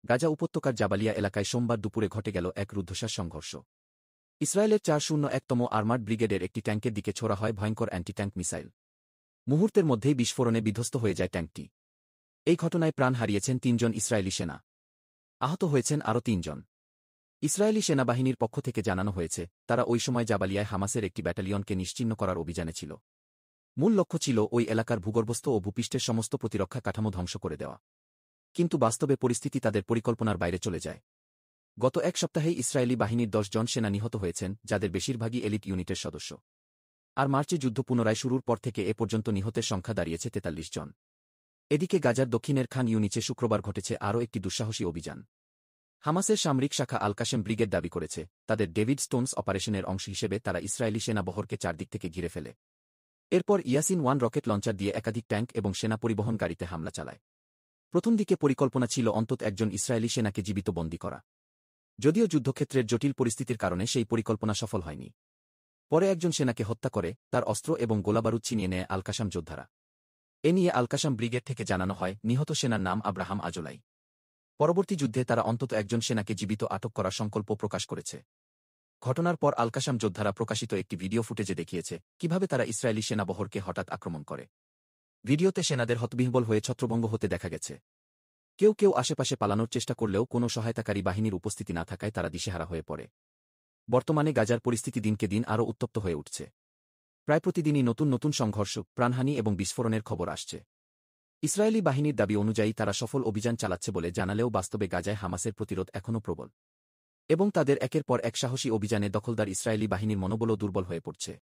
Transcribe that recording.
গাজা উপত্যকার জাবালিয়া এলাকায় সোমবার দুপুরে ঘটে গেল এক রুদ্ধশ্বাস সংঘর্ষ। ইসরায়েলের 401তম আর্মার্ড ব্রিগেডের একটি ট্যাঙ্কের দিকে ছোড়া হয় ভয়ঙ্কর অ্যান্টি ট্যাঙ্ক মিসাইল। মুহূর্তের মধ্যেই বিস্ফোরণে বিধ্বস্ত হয়ে যায় ট্যাঙ্কটি। এই ঘটনায় প্রাণ হারিয়েছেন ৩ জন ইসরায়েলি সেনা। আহত হয়েছেন আরও ৩ জন। ইসরায়েলি সেনাবাহিনীর পক্ষ থেকে জানানো হয়েছে, তারা ওই সময় জাবালিয়ায় হামাসের একটি ব্যাটালিয়নকে নিশ্চিহ্ন করার অভিযানে ছিল। মূল লক্ষ্য ছিল ওই এলাকার ভূগর্ভস্থ ও ভূপৃষ্ঠের সমস্ত প্রতিরক্ষা কাঠামো ধ্বংস করে দেওয়া। কিন্তু বাস্তবে পরিস্থিতি তাদের পরিকল্পনার বাইরে চলে যায়। গত এক সপ্তাহেই ইসরায়েলি বাহিনীর ১০ জন সেনা নিহত হয়েছেন, যাদের বেশিরভাগই এলিট ইউনিটের সদস্য। আর মার্চে যুদ্ধ পুনরায় শুরুর পর থেকে এ পর্যন্ত নিহতের সংখ্যা দাঁড়িয়েছে ৪৩ জন। এদিকে গাজার দক্ষিণের খান ইউনিচে শুক্রবার ঘটেছে আরও একটি দুঃসাহসী অভিযান। হামাসের সামরিক শাখা আল কাশেম ব্রিগেড দাবি করেছে, তাদের ডেভিড স্টোনস অপারেশনের অংশ হিসেবে তারা ইসরায়েলি সেনাবহরকে চারদিক থেকে ঘিরে ফেলে। এরপর ইয়াসিন-1 রকেট লঞ্চার দিয়ে একাধিক ট্যাঙ্ক এবং সেনা পরিবহন গাড়িতে হামলা চালায়। প্রথম দিকে পরিকল্পনা ছিল অন্তত একজন ইসরায়েলি সেনাকে জীবিত বন্দী করা। যদিও যুদ্ধক্ষেত্রের জটিল পরিস্থিতির কারণে সেই পরিকল্পনা সফল হয়নি। পরে একজন সেনাকে হত্যা করে তার অস্ত্র এবং গোলাবারুদ ছিনিয়ে নেয় আল কাসাম যোদ্ধারা। এ নিয়ে আল কাসাম ব্রিগেড থেকে জানানো হয়, নিহত সেনার নাম আব্রাহাম আজোলাই। পরবর্তী যুদ্ধে তারা অন্তত একজন সেনাকে জীবিত আটক করার সংকল্প প্রকাশ করেছে। ঘটনার পর আল কাসাম যোদ্ধারা প্রকাশিত একটি ভিডিও ফুটেজে দেখিয়েছে কিভাবে তারা ইসরায়েলি সেনাবহরকে হঠাৎ আক্রমণ করে। ভিডিওতে সেনাদের হতবিহ্বল হয়ে ছত্রভঙ্গ হতে দেখা গেছে। কেউ কেউ আশেপাশে পালানোর চেষ্টা করলেও কোনো সহায়তাকারী বাহিনীর উপস্থিতি না থাকায় তারা দিশেহারা হয়ে পড়ে। বর্তমানে গাজার পরিস্থিতি দিনকে দিন আরও উত্তপ্ত হয়ে উঠছে। প্রায় প্রতিদিনই নতুন নতুন সংঘর্ষ, প্রাণহানি এবং বিস্ফোরণের খবর আসছে। ইসরায়েলি বাহিনীর দাবি অনুযায়ী তারা সফল অভিযান চালাচ্ছে বলে জানালেও বাস্তবে গাজায় হামাসের প্রতিরোধ এখনও প্রবল। এবং তাদের একের পর এক সাহসী অভিযানে দখলদার ইসরায়েলি বাহিনীর মনোবলও দুর্বল হয়ে পড়ছে।